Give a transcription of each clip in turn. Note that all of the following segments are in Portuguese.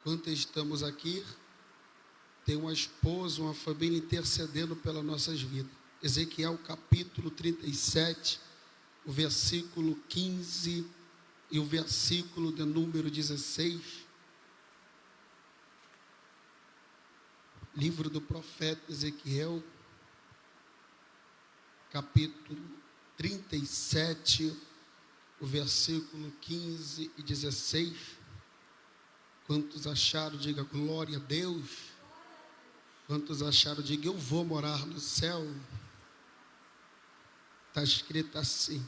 Enquanto estamos aqui, tem uma esposa, uma família intercedendo pelas nossas vidas. Ezequiel capítulo 37, o versículo 15 e o versículo de número 16. Livro do profeta Ezequiel, capítulo 37, o versículo 15 e 16. Quantos acharam, diga glória a Deus. Quantos acharam, diga eu vou morar no céu. Está escrito assim: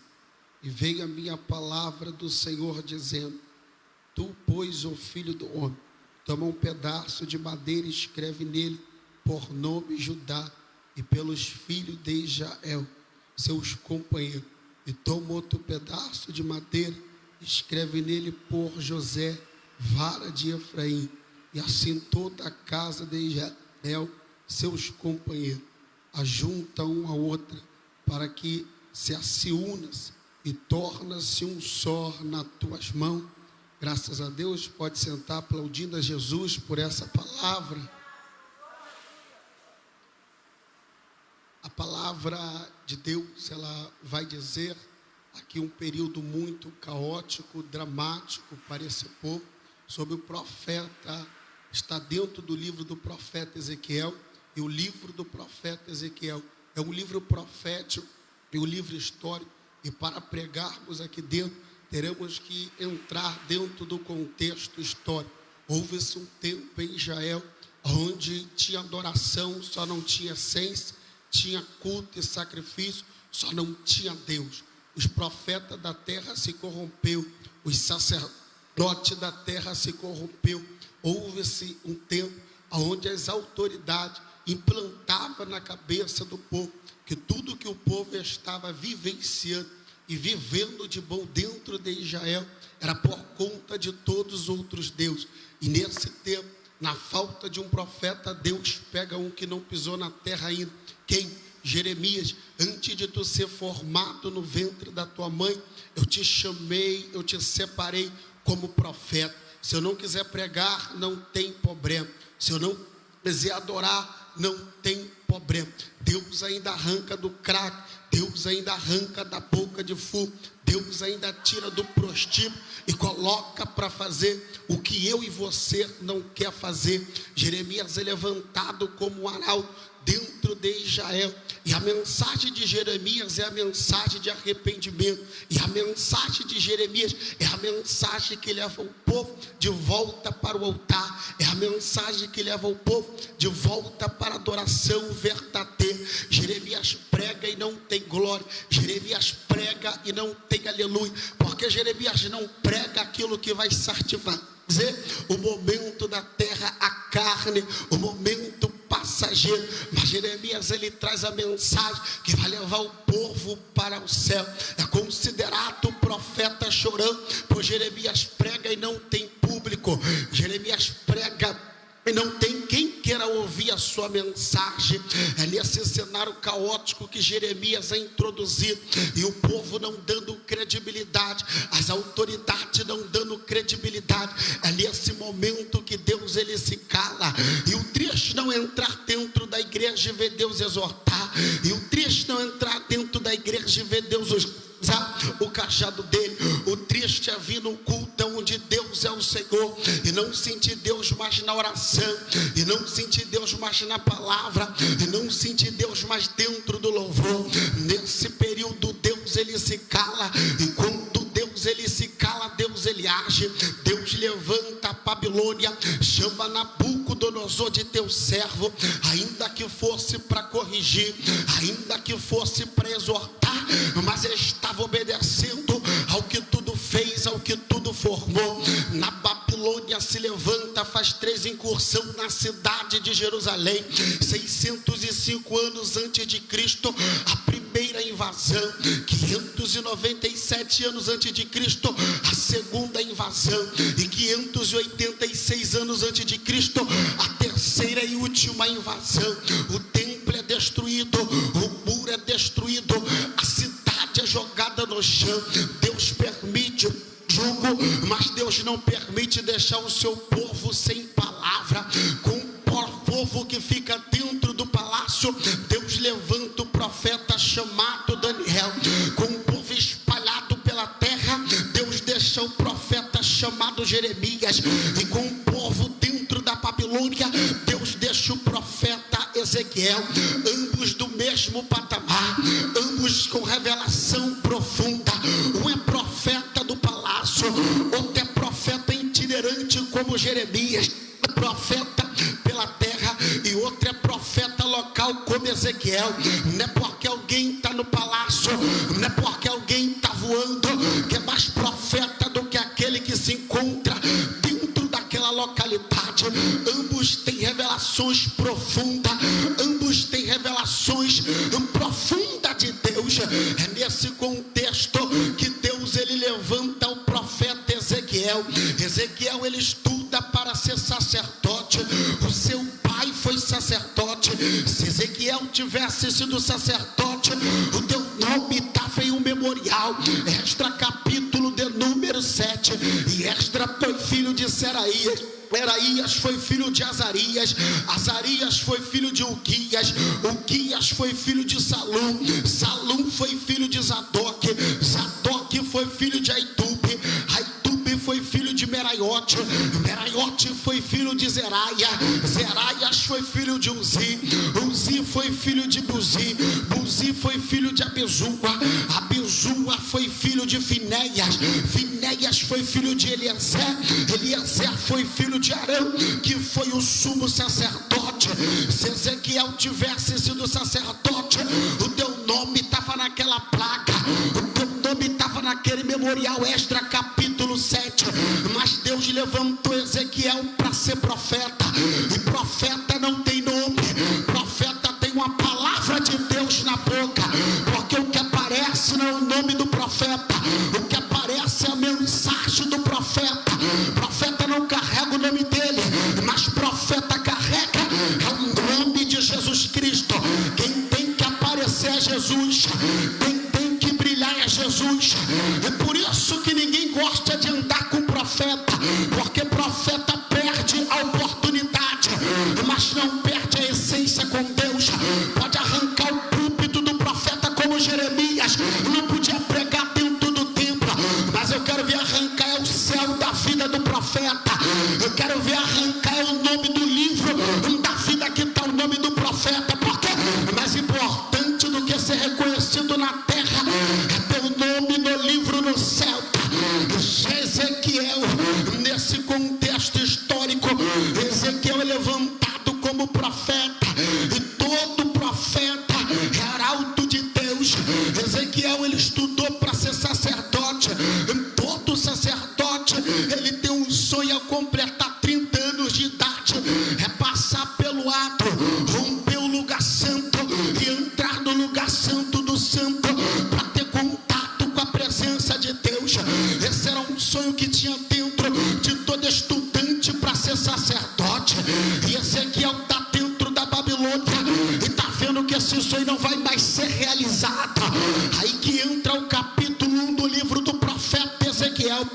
e veio a minha palavra do Senhor dizendo: tu, pois, ó filho do homem, toma um pedaço de madeira e escreve nele por nome Judá e pelos filhos de Israel, seus companheiros. E toma outro pedaço de madeira e escreve nele por José, vara de Efraim, e assim toda a casa de Israel, seus companheiros, ajunta um a outra, para que se unas e torna-se um só nas tuas mãos. Graças a Deus. Pode sentar, aplaudindo a Jesus por essa palavra. A palavra de Deus, ela vai dizer aqui um período muito caótico, dramático para esse povo, sobre o profeta. Está dentro do livro do profeta Ezequiel, e o livro do profeta Ezequiel é um livro profético e um livro histórico, e para pregarmos aqui dentro, teremos que entrar dentro do contexto histórico. Houve-se um tempo em Israel, onde tinha adoração, só não tinha essência, tinha culto e sacrifício, só não tinha Deus. Os profetas da terra se corrompeu, os sacerdotes da terra se corrompeu. Houve-se um tempo onde as autoridades implantavam na cabeça do povo que tudo que o povo estava vivenciando e vivendo de bom dentro de Israel era por conta de todos os outros deuses. E nesse tempo, na falta de um profeta, Deus pega um que não pisou na terra ainda. Quem? Jeremias. Antes de tu ser formado no ventre da tua mãe, eu te chamei, eu te separei como profeta. Se eu não quiser pregar, não tem problema. Se eu não quiser adorar, não tem problema. Deus ainda arranca do crack, Deus ainda arranca da boca de fogo, Deus ainda tira do prostíbulo e coloca para fazer o que eu e você não quer fazer. Jeremias é levantado como um arauto dentro de Israel, e a mensagem de Jeremias é a mensagem de arrependimento, e a mensagem de Jeremias é a mensagem que leva o povo de volta para o altar, é a mensagem que leva o povo de volta para a adoração verdadeira. Jeremias prega e não tem glória, Jeremias prega e não tem aleluia, porque Jeremias não prega aquilo que vai satisfazer o momento da terra, a carne, o momento passageiro. Mas Jeremias, ele traz a mensagem que vai levar o povo para o céu. É considerado profeta chorão, pois Jeremias prega e não tem público. Jeremias prega e não tem quem queira ouvir a sua mensagem. É nesse cenário caótico que Jeremias é introduzido, e o povo não dando credibilidade, as autoridades não dando credibilidade. É nesse momento que Deus, ele se cala, e o triste não entrar dentro da igreja e ver Deus exortar, e o triste não entrar dentro da igreja e ver Deus usar o cajado dele. O triste é vir no culto onde Deus é o Senhor e não sentir Deus mais na oração, e não sentir Deus mais na palavra, e não sentir Deus mais dentro do louvor. Nesse período Deus, ele se cala, e quando Deus, ele se cala, Deus, ele age. Deus levanta a Babilônia, chama Nabucodonosor de teu servo, ainda que fosse para corrigir, ainda que fosse para exortar, mas estava obedecendo ao que tudo fez, ao que tudo formou. Na Babilônia se levanta, faz 3 incursões na cidade de Jerusalém, 605 anos antes de Cristo, a primeira invasão, 597 anos antes de Cristo, a segunda invasão, e 586 anos antes de Cristo, a terceira e última invasão. O templo é destruído, o muro é destruído, a cidade é jogada no chão. Deus permite jugo, mas Deus não permite deixar o seu povo sem povo que fica dentro do palácio, Deus levanta o profeta chamado Daniel. Com o povo espalhado pela terra, Deus deixa o profeta chamado Jeremias. E com o povo dentro da Babilônia, Deus deixa o profeta Ezequiel. Ambos do mesmo patamar, ambos com revelação profunda. Um é profeta do palácio, outro é profeta itinerante como Jeremias, profeta pela terra, e outro é profeta local como Ezequiel. Não é porque alguém está no palácio, não é porque alguém está voando, que é mais profeta do que aquele que se encontra dentro daquela localidade. Ambos têm revelações profundas, ambos têm revelações profundas de Deus. É nesse contexto que Deus ele levanta o profeta Ezequiel. Ezequiel ele estuda para ser sacerdote. O seu pai foi sacerdote. Se Ezequiel tivesse sido sacerdote, o teu nome estava em um memorial. Esdras capítulo de número 7. E Esdras foi filho de Seraías. Seraías foi filho de Azarias. Azarias foi filho de Uquias. Uquias foi filho de Salum. Salum foi filho de Zadok. Zadok foi filho de Aitube. Aitube foi filho de Meraiote. Meraiote foi filho de Zeraia. Zeraias foi filho de Uzi. Uzi foi filho de Buzi. Buzi foi filho de Abizua. Abizua foi filho de Finéias. Finéias foi filho de Eliezer. Eliezer foi filho de Arão, que foi o sumo sacerdote. Se Ezequiel tivesse sido sacerdote, o teu nome estava naquela placa, o teu nome estava naquele memorial. Esdras capítulo 7. Mas Deus levantou Ezequiel para ser profeta. E profeta não tem nome, profeta tem uma palavra de Deus na boca, porque o que aparece não é o nome do profeta, o que aparece é a mensagem do profeta. Profeta não carrega o nome dele, mas profeta carrega o nome de Jesus Cristo. Quem tem que aparecer é Jesus, quem tem que brilhar é Jesus. É por isso que ninguém gosta de andar com profeta, porque profeta perde a oportunidade, mas não perde a essência com Deus. Pode arrancar o púlpito do profeta como Jeremias, não podia pregar dentro do templo, mas eu quero ver arrancar o céu da vida do profeta. Eu quero ver arrancar o nome do livro da vida que está o nome do profeta, porque mais importante do que ser reconhecido na terra é ter o nome no livro no céu. Ezequiel, nesse contexto histórico, Ezequiel é levantado como profeta, e todo profeta é arauto de Deus. Ezequiel ele estudou para ser sacerdote. Todo sacerdote ele tem um sonho ao completar 30 anos de idade, é passar pelo ato, romper o lugar santo e entrar no lugar santo do santo para ter contato com a presença de Deus. Esse era um sonho que tinha dentro de todo estudante para ser sacerdote. E Ezequiel está dentro da Babilônia e está vendo que esse sonho não vai mais ser realizado. Aí que entra o capítulo 1 do livro do profeta Ezequiel.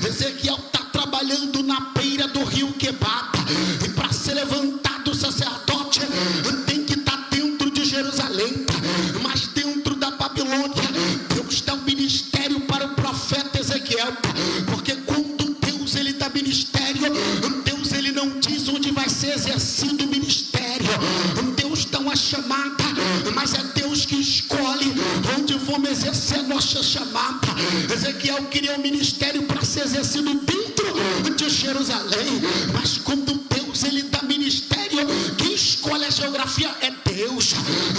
Ezequiel está trabalhando na beira do rio Quebata, e para ser levantado o sacerdote tem que estar dentro de Jerusalém, mas dentro da Babilônia Deus dá um ministério para o profeta Ezequiel, porque quando Deus ele dá ministério, Deus ele não diz onde vai ser exercido o ministério. Deus dá uma chamada, mas é Deus que escolhe onde vamos exercer nossa chamada. Ezequiel queria um ministério para ser exercido dentro de Jerusalém, mas quando Deus ele dá ministério, quem escolhe a geografia é Deus.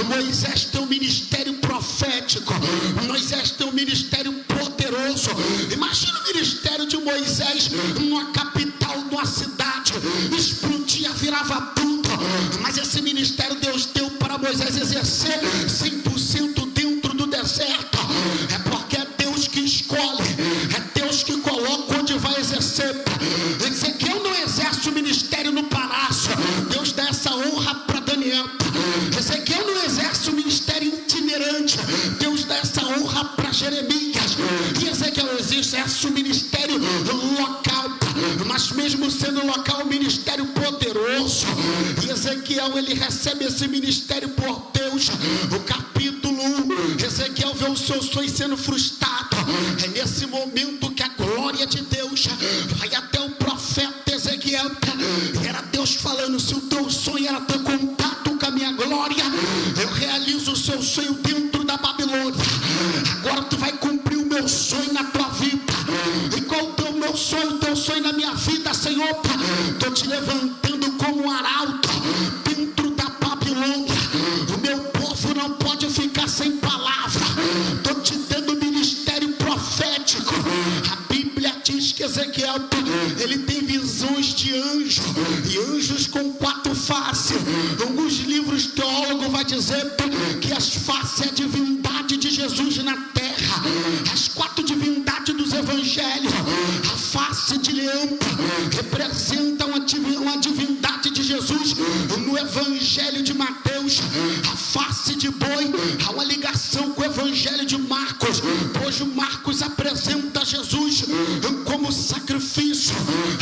Moisés tem um ministério profético, Moisés tem um ministério poderoso. Imagina o ministério de Moisés numa capital, numa cidade, explodia, virava tudo. Mas esse ministério Deus deu para Moisés exercer 100% dentro do deserto. É porque é Deus que escolhe, é Deus que coloca onde vai exercer. Ezequiel não exerce o ministério no palácio, Deus dá essa honra para Daniel. Ezequiel não exerce o ministério itinerante, Deus dá essa honra para Jeremias. E Ezequiel exerce o ministério local, mas mesmo sendo local, um ministério poderoso. E Ezequiel Ezequiel, ele recebe esse ministério por Deus. O capítulo 1, Ezequiel vê o seu sonho sendo frustrado. É nesse momento que a glória de Deus vai até o profeta Ezequiel. Era Deus falando: se o teu sonho era ter contato com a minha glória, eu realizo o seu sonho dentro da Babilônia. Agora tu vai cumprir o meu sonho na tua vida. E qual o teu meu sonho? O teu sonho na minha vida, Senhor? Estou te levantando como um arauto dentro da Babilônia. O meu povo não pode ficar sem palavra. Estou te dando ministério profético. A Bíblia diz que Ezequiel, ele tem visões de anjo, e anjos com 4 faces. Alguns livros teólogos vai dizer que as faces é a divindade de Jesus na terra. As 4 divindades dos evangelhos: a face de leão representa uma divindade de Jesus no evangelho de Mateus. A face de boi há uma ligação com o evangelho de Marcos, pois Marcos apresenta Jesus como sacrifício,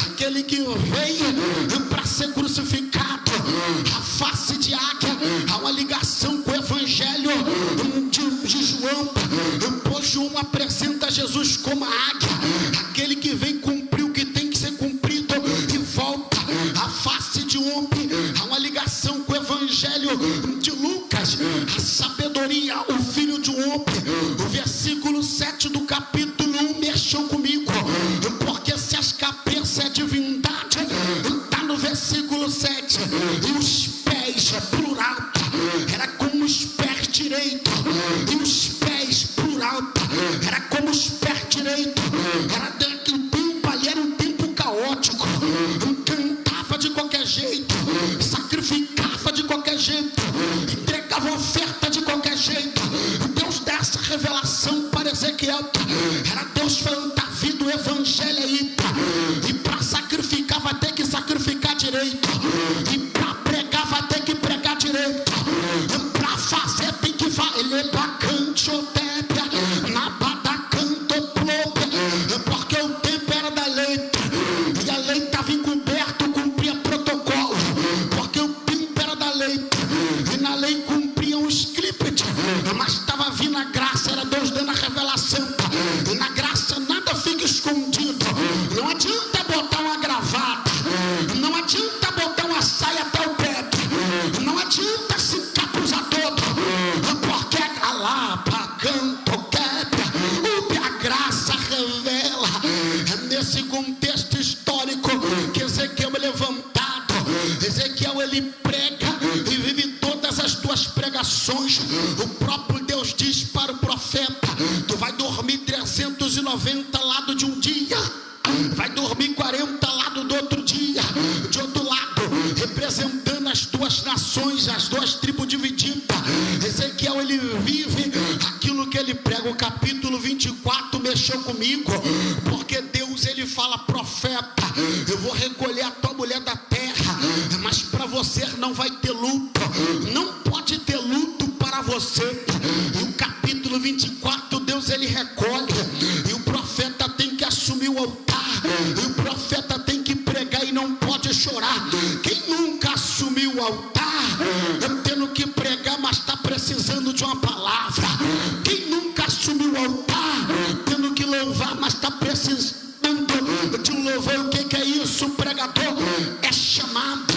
aquele que veio para ser crucificado. A face de águia há uma ligação com o evangelho de João, pois João apresenta Jesus como a águia, aquele que vem cumprir o que tem que ser cumprido e volta. A face de homem há uma ligação com o evangelho de Lucas, a sabedoria, o filho de um homem. O versículo 7 do capítulo 1 mexeu comigo, porque se as cabeças é divindade, está no versículo 7, e os pés, plural, era como os pés direito, e os pés, plural, era como os pés direito. Era daquele tempo ali, era um tempo caótico. Cantava de qualquer jeito, sacrificava de qualquer jeito, entregava oferta de qualquer jeito. Deus dá essa revelação para Ezequiel. Era Deus falando: tá vindo o evangelho aí, e para sacrificar vai ter que sacrificar direito, e para pregar vai ter que pregar direito, para fazer tem que fazer. Ele é bacante, otépia, na badacanto, plopia, porque o tempo era da lei, e a lei estava encoberta, cumpria protocolo, porque o tempo era da lei, e na lei cumpria um script, mas estava vindo a graça. Era Deus dando a revelação, e na graça nada fica escondido. Não adianta botar uma gravata, não adianta botar uma saia até o pé, não adianta se capuzar todo, porque a lapa, canto, quebra, a graça revela. É nesse contexto histórico que Ezequiel é levantado. Ezequiel, ele prega e vive todas as tuas pregações. O próprio Deus diz para o profeta: tu vai dormir 390 lado de um dia, vai dormir 40 lado do outro dia, de outro lado, representando as duas nações, as 2 tribos divididas. Ezequiel, ele vive aquilo que ele prega. O capítulo 24 mexeu comigo, porque Deus, ele fala: profeta, eu vou recolher a tua mulher da terra, mas para você não vai ter luto, não pode ter luto para você. E o capítulo 24, Deus, ele recolhe, e o profeta tem que assumir o altar, e o profeta tem que pregar e não pode chorar. Quem nunca assumiu o altar tendo que pregar, mas está precisando de uma palavra? Quem nunca assumiu o altar tendo que louvar, mas está precisando de um louvor? O que é isso, pregador? É chamado.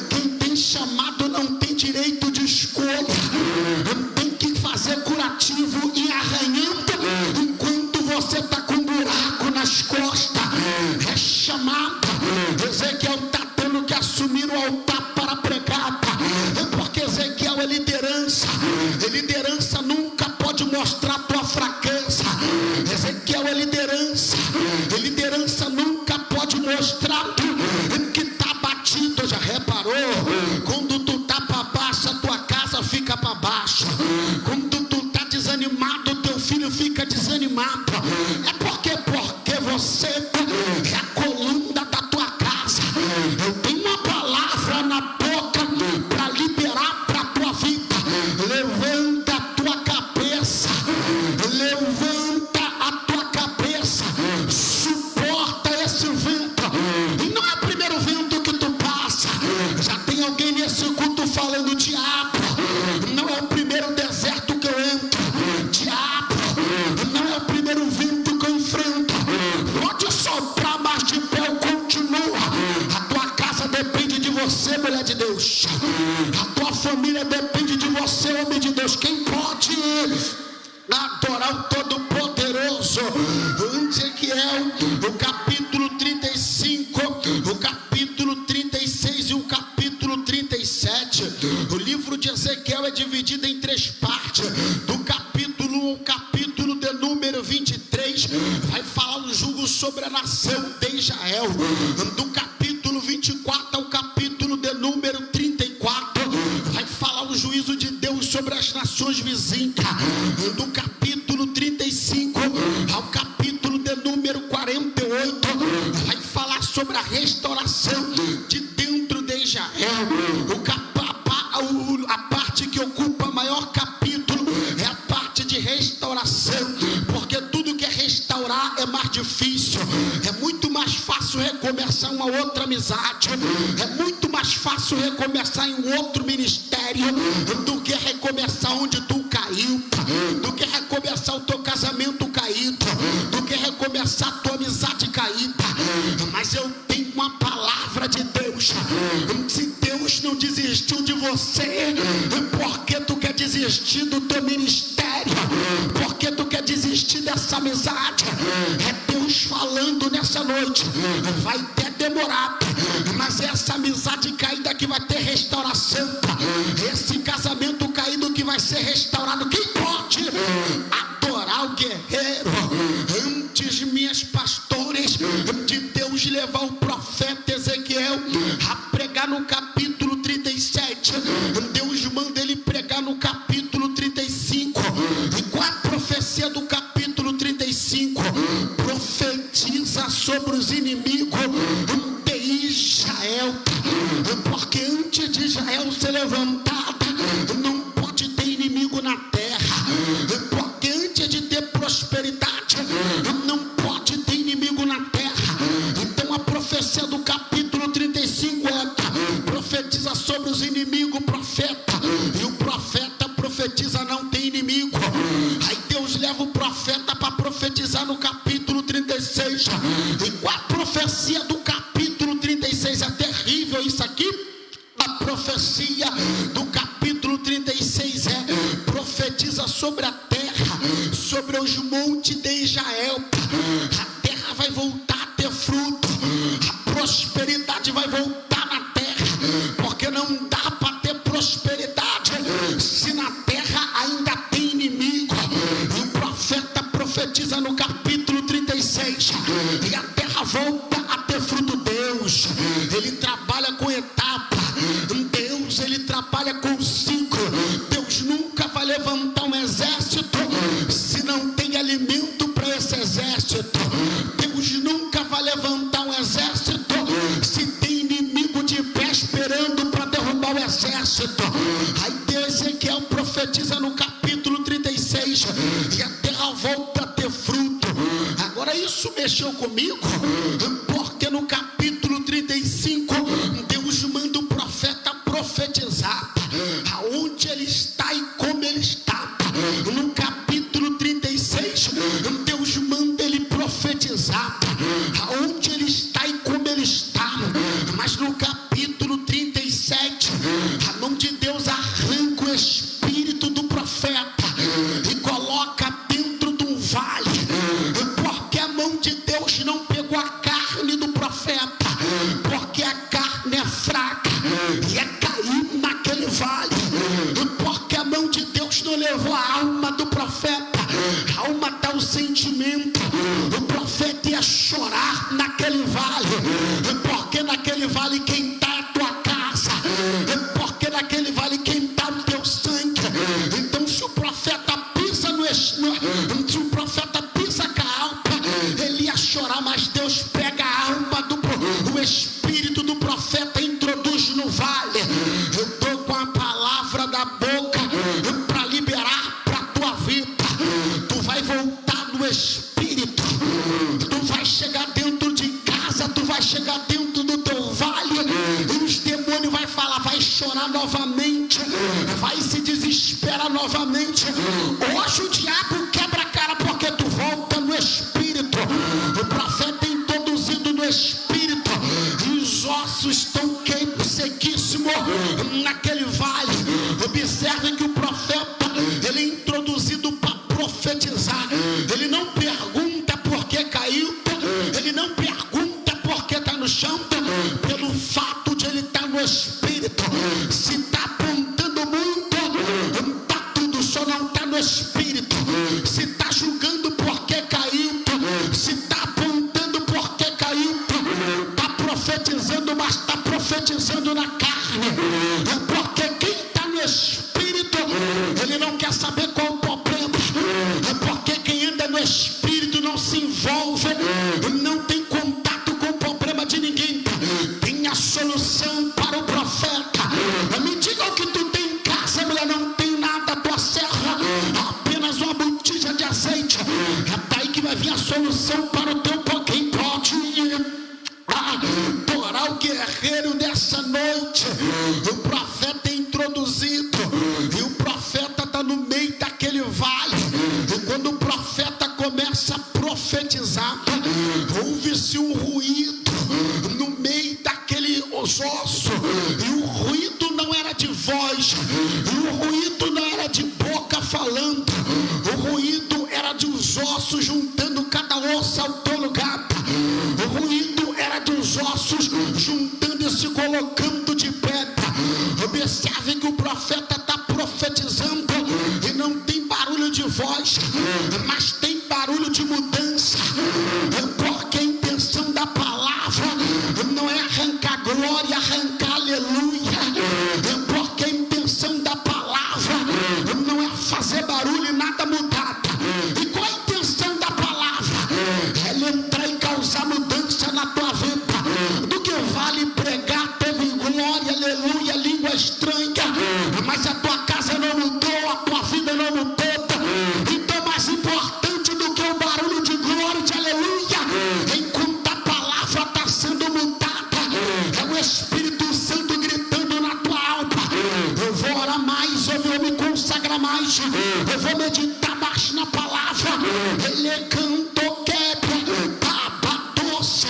Quem tem chamado não tem direito de escolha, tem que fazer curativo e arranhando enquanto você está com um buraco nas costas. É chamado. Ezequiel está tendo que assumir o altar para pregar, porque Ezequiel é liderança, e liderança nunca pode mostrar tua fraqueza. Ezequiel é liderança, e liderança nunca pode mostrar que está batido. Já reparou? Quando tu está para baixo, a tua casa fica para baixo. Quando tu está desanimado, teu filho fica desanimado. É porque você é a coluna da tua casa. Eu tenho uma palavra na boca para liberar para a tua vida. Levanta a tua cabeça, levanta a tua cabeça, suporta esse vento. E não é o primeiro vento que tu passa, já tem alguém nesse culto falando: diabo, não é o primeiro deserto que eu entro, diabo, não é o primeiro vento que eu enfrento, pode soprar, mas de pé eu continuo. A tua casa depende de você, mulher de Deus, a tua família depende de você, homem de Deus. Quem pode adorar o Todo-Poderoso? Ezequiel, o capítulo 35, o capítulo 36 e o capítulo 37. O livro de Ezequiel é dividido em 3 partes. Do capítulo 1 ao capítulo de número 23 vai falar um jugo sobre a nação de Israel. Do capítulo 24 ao capítulo de número 34 vai falar o juízo de Deus sobre as nações vizinhas. Do capítulo 35 ao capítulo de número 48 vai falar sobre a restauração de dentro de Israel. A parte que ocupa maior capítulo é a parte de restauração, porque tudo que é restaurar é mais difícil. É muito mais fácil recomeçar uma outra amizade, é muito mais fácil recomeçar em um outro ministério do que recomeçar onde tu caiu, do que recomeçar o teu casamento caído, do que recomeçar a tua amizade caída. Mas eu tenho uma palavra de Deus. Se Deus não desistiu de você, por que tu quer desistir do teu ministério? Por que tu quer desistir dessa amizade? É Deus falando nessa noite. Vai ter demorado, mas essa amizade caída que vai ter restauração, esse casamento caído que vai ser restaurado. Quem pode adorar o guerreiro? Antes, minhas pastores, de Deus levar o profeta Ezequiel a pregar no capítulo 37, Deus manda ele pregar no capítulo 35. E qual é a profecia do capítulo 35? Profetiza sobre os inimigos de Israel, porque antes de Israel ser levantada, não pode ter inimigo na terra, porque antes de ter prosperidade, não pode ter inimigo na terra. Então a profecia do capítulo 35 profetiza sobre os inimigos, profeta, e o profeta profetiza, não tem inimigo. Aí Deus leva o profeta para profetizar no capítulo 36. E qual a profecia do capítulo 36? É terrível isso aqui. A profecia do capítulo 36 profetiza sobre a terra, sobre os montes de Israel. A terra vai voltar a ter fruto, a prosperidade vai voltar na terra, porque não dá para ter prosperidade se na terra ainda tem inimigo. E o profeta profetiza no capítulo 36, e a terra volta a ter fruto. Deus, ele trabalha com etapa. Deus, ele trabalha com ciclo. Deus nunca vai levantar um exército se não tem alimento para esse exército. Deus nunca vai levantar um exército se tem inimigo de pé esperando para derrubar o exército. Aí Ezequiel profetiza no capítulo 36, e a terra volta a ter fruto. Agora isso mexeu comigo, porque no capítulo 35 Deus manda o profeta profetizar aonde ele está e como ele está. No capítulo 36 Deus manda ele profetizar aonde ele está e como ele está. Mas no capítulo 37 a mão de Deus arranca o espírito do profeta e coloca dentro de um vale, porque a mão de Deus não pegou a carne do profeta, porque a carne é fraca e é cair naquele vale, porque a mão de Deus não levou a alma do profeta. A alma está o sentimento. O profeta ia chorar naquele vale, porque naquele vale quem está é a tua casa, porque naquele vale quem está o teu sangue. Então se o profeta pisa se o profeta pisa com a alma, ele ia chorar, mas Deus pega a alma o espírito do profeta introduz no vale. Eu estou com a palavra da boca para liberar para a tua chorar novamente, vai se desesperar novamente. Hoje o diabo quebra a cara porque tu volta no espírito. O profeta é introduzido no espírito e os ossos estão sequíssimos naquele vale. Observe que o profeta, ele é introduzido para profetizar. Ele não pergunta por que caiu, ele não pergunta por que está no chão, pelo fato de ele estar no espírito. Se está apontando muito, está tudo, só não está no espírito. Se está julgando por que caiu, se está apontando por que caiu, está profetizando, mas está profetizando na carne. Porque quem está no espírito, ele não quer saber qual o problema. Porque quem anda no espírito não se envolve, não tem contato com o problema de ninguém. Tem a solução para o profeta. Me diga o que tu tem em casa, mulher. Não tem nada, tua serra, apenas uma botija de azeite. É daí que vai vir a solução para o teu pouquinho. Pode adorar o guerreiro dessa noite. O profeta é introduzido e o profeta está no meio daquele vale. E quando o profeta começa a profetizar, ouve-se um ruído no meio daqueles ossos. E o ruído não era de voz, e o ruído não era de boca falando. O ruído era de os ossos juntando cada osso ao teu lugar. O ruído era de os ossos juntando e se colocando de pé. Observe que o profeta está profetizando e não tem barulho de voz, mas tem barulho de mudança. Porque a intenção da palavra não é arrancar glória, arrancar aleluia. Porque a intenção da palavra não é fazer barulho e nada mudar. E qual a intenção da palavra? Ela entrar e causar mudança na tua vida. Do que vale pregar, teve glória, aleluia, língua estranha, mas a tua casa não mudou, a tua vida não mudou. Então mais importante do que o barulho de glória, de aleluia, enquanto a palavra está sendo mudada, é o Espírito Santo gritando na tua alma. Eu vou orar mais, eu vou me consagrar mais, eu vou meditar mais na palavra. Ele cantou quebra, tabadoça.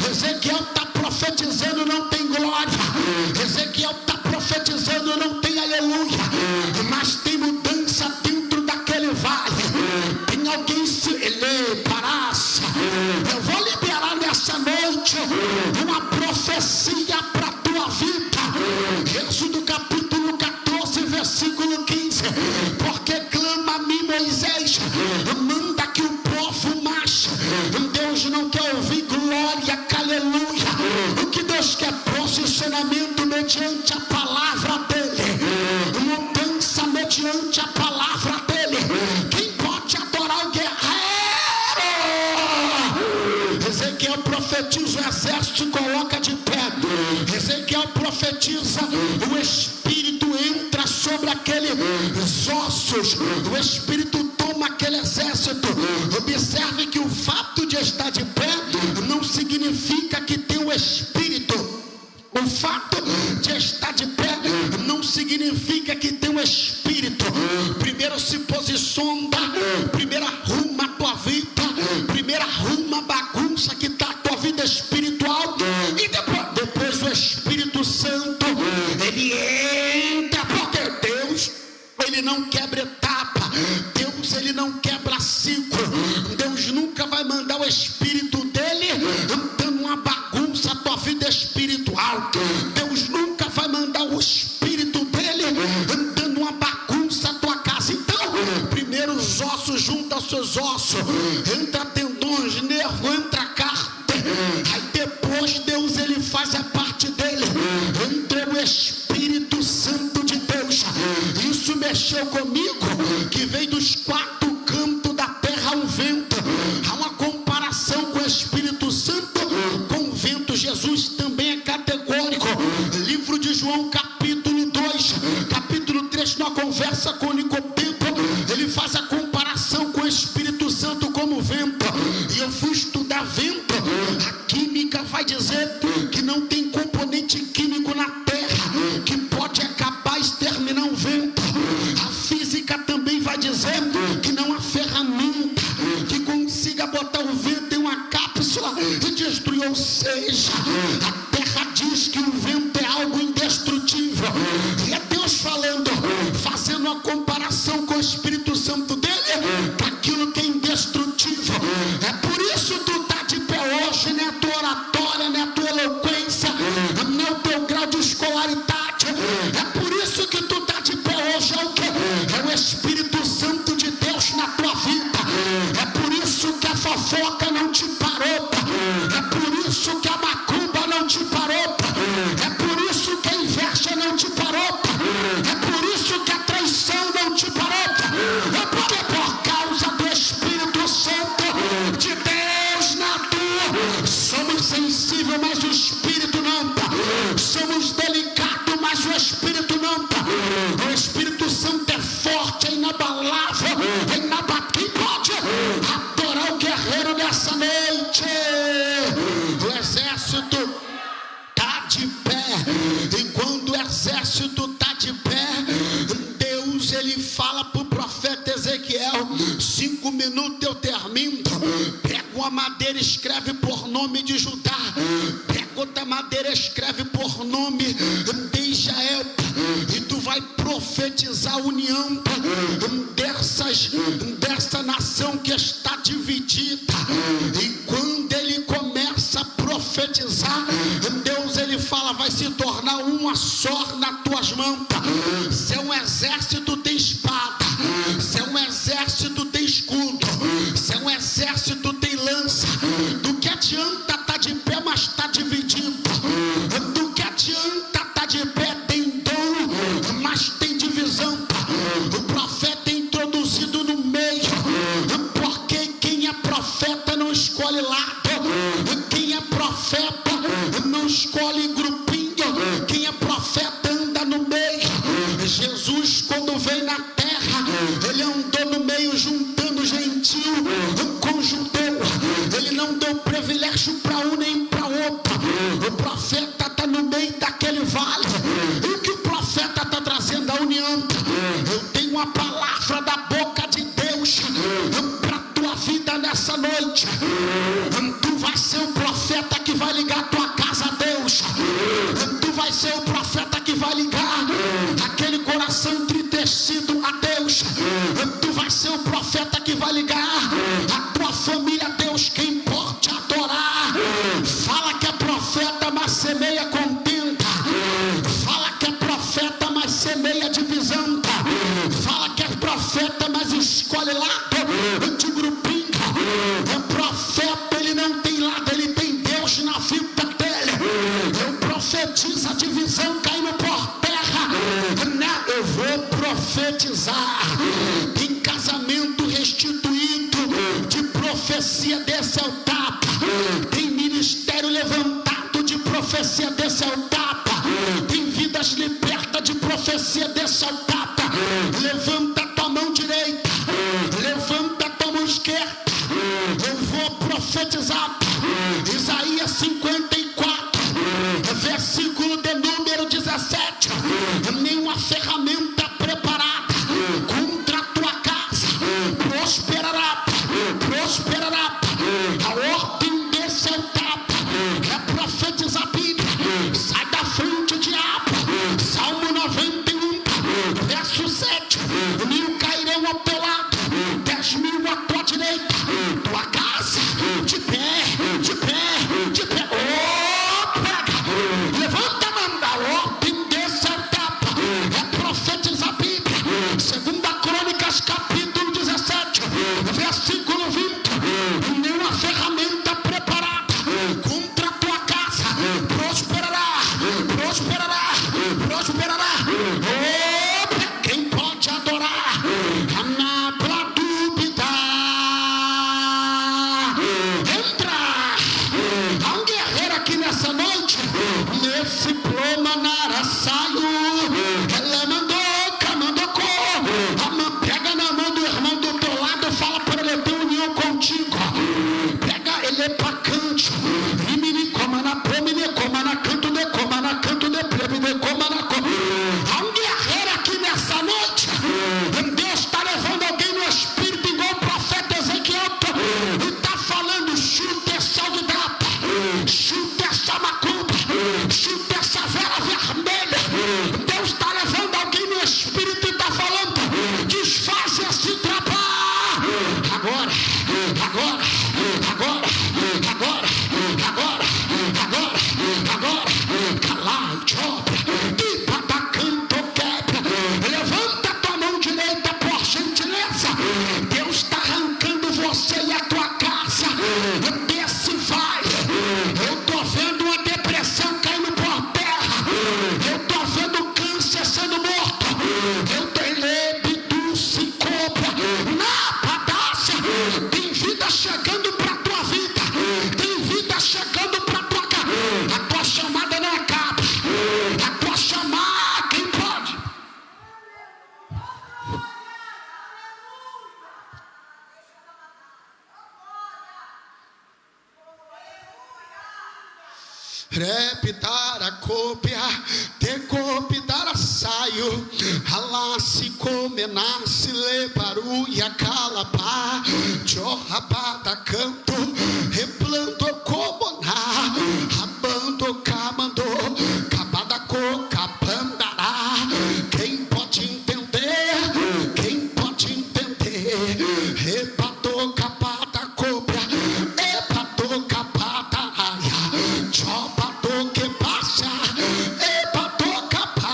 Ezequiel está profetizando, não tem glória. Ezequiel está profetizando, não tem aleluia, mas tem mudança dentro daquele vale. Tem alguém se parasse. Eu vou liberar nessa noite uma profecia para a tua vida. Êxodo capítulo 14, versículo 15. Porque clama a mim, Moisés, manda que o povo marche. Deus não quer ouvir glória, aleluia. O que Deus quer? Posicionamento mediante a palavra dele, mudança mediante a palavra dele. Quem pode adorar o guerreiro? Ezequiel profetiza, o exército se coloca de pé. Ezequiel profetiza, o Espírito entra sobre aqueles ossos, o Espírito toma aquele exército. Observe que o fato de estar de pé não significa que tem o Espírito. O fato de estar de pé não significa que tem um espírito. Primeiro se posiciona, primeiro arruma a tua vida, primeiro arruma a bagunça que está a tua vida espiritual, e depois o Espírito Santo, ele entra, porque Deus, ele não quebra etapa, Deus, ele não quebra ciclo. Deus nunca vai mandar o Espírito dele dando uma bagunça a tua vida espiritual. Deus nunca vai mandar o Espírito dele dando uma bagunça a tua casa. Então, primeiro os ossos juntam seus ossos, entra tendões, nervo, entra carne. Aí depois Deus, ele faz a parte dele, entra o Espírito Santo de Deus. Isso mexeu comigo, que veio dos quatro cantos da terra um vento. Há uma comparação com o Espírito Santo com o vento. Jesus também é categórico. Livro de João capítulo 2, capítulo 3, numa conversa com Nicodemo, ele faz a comparação com o Espírito Santo como vento. E eu fui estudar vento. A química vai dizer que não tem componente químico na terra que pode E é Deus falando, fazendo uma comparação com o Espírito Santo dele, daquilo que é indestrutível. É por isso tu está de pé hoje, não é a tua oratória, não é a tua eloquência, não é o teu grau de escolaridade. É por isso que tu está de pé hoje. É o que? É o Espírito Santo de Deus na tua vida. É por isso que a fofoca não te parou. É por isso que a macumba não te parou. É por isso que a inveja não te parou. É por isso que a traição não te parou. É porque por causa do Espírito Santo de Deus na tua. Somos sensíveis, mas o Espírito não. Somos delicados, mas o Espírito não. O Espírito Santo é forte, é inabalável, é inabatível. Quem pode adorar o guerreiro nessa noite? O exército está de pé. E quando o exército está de pé, Deus ele fala para o profeta Ezequiel: 5 minutos eu termino. Pega uma madeira, escreve por nome de Judá. Pega outra madeira, escreve por nome de Israel. E tu vai profetizar a união dessa nação que está dividida. E quando ele começa a profetizar, Deus ele fala: vai se tornar uma só nas tuas mãos. Se é um exército, tem espada. Se é um exército, tem escudo. Se é um exército, tem lança. Do que adianta estar de pé, mas está dividido? Do que adianta estar de pé, tem dom, mas tem divisão? O profeta é introduzido no meio, porque quem é profeta não escolhe lado. Quem é profeta não escolhe grupinho. Quem é profeta anda no meio. Jesus, quando veio na terra, ele andou no meio juntando gentil com judeu. Ele não deu privilégio para um nem para outro. O profeta está no meio daquele vale. E o que o profeta está trazendo? A união. Eu tenho uma palavra da boca de Deus para a tua vida nessa noite. Tu vai ser o profeta que vai ligar a tua casa a Deus. Tu vai ser o profeta que vai ligar aquele coração entristecido a Deus. Tu vai ser o profeta que vai ligar a tua família a Deus. Quem pode adorar? Fala que é profeta, mas semeia contenta. Fala que é profeta, mas semeia divisão. Fala que é profeta, mas escolhe lado de grupinho. O profeta, ele não tem lado, ele tem Deus na vida dele. Eu profetizo a divisão caindo por terra. Eu vou profetizar. Tem casamento restituído de profecia desse altar. Tem ministério levantado de profecia desse altar. Tem vidas libertas de profecia desse altar. Levanta tua mão direita, levanta tua mão esquerda. Eu vou profetizar. Isaías 54, versículo de número 17. Nenhuma ferramenta preparada contra a tua casa prosperará. Prosperará. A ordem desse altar é profetizar a Bíblia. Sai da frente, diabo. Salmo 91, verso 7. 1000 cairão ao teu lado, 10.000 à tua direita. Tua casa de pé, de pé, de pé. Oh, pega. Levanta a mão. A ordem desse altar é profetizar a Bíblia. 2 Crônicas, capítulo 17, versículo 20. Nenhuma ferramenta preparada contra a tua casa prosperará. Prosperará. Prosperará. Oh, quem pode adorar? Na dúvida. Entra. Há um guerreiro aqui nessa noite. Nesse ploma naraçaio. Ela mandou. Pega na mão do irmão do teu lado, fala para ele ter união contigo. Pega ele para canto. E me coma na prome, me coma na canto, de coma na canto, de preme, de coma na coma. Há um guerreiro aqui nessa noite. Deus está levando alguém no espírito, igual o profeta Ezequiel. E está falando: chuta essa alvidata, chuta essa macumba, chuta essa vela vermelha. Repitar a cópia, decopidar a saio, alá-se comenar-se, leparu e a calapá, jorrabada canto, replando como na, rabando camando, cabada coca pandará. Quem pode entender? Quem pode entender? Repatou capada cobra, repatou capada raia, chopatou que passa, repatou capá.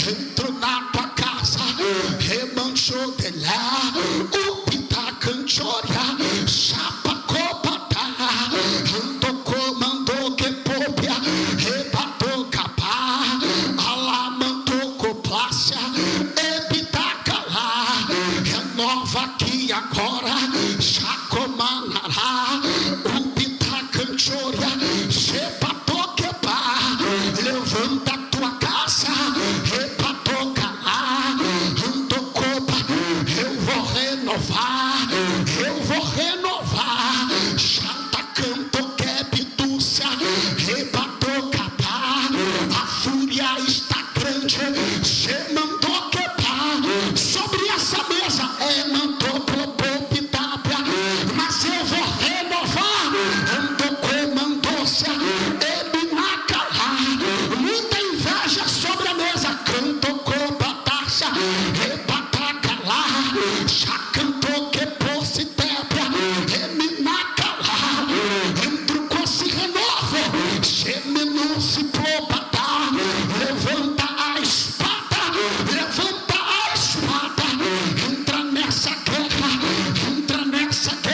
Entro na tua casa, remanchou de lá, o pita canchoria, chapa copata, ando comandou que popia, repatou capá, alamantou coplácia, epitaca lá, renova aqui agora, chacomanará, o pita canchoria, repatou que pá, levanta a tua casa, repatou calá, ando copa, eu vou renovar, eu vou renovar, chata canto que pitúcia, repatou capá, a fúria está grande, se mandou quebrar, sobre essa mesa mandou propor pitápia, mas eu vou renovar, ando comandou-se, ele na calar, muita inveja sobre a mesa, canto com batalha, repataca lá, já cantou que pôs-se tépia, ele na calar, entro com esse renovo, geminu se probatar, levanta a espada, levanta a espada, entra nessa guerra, entra nessa guerra.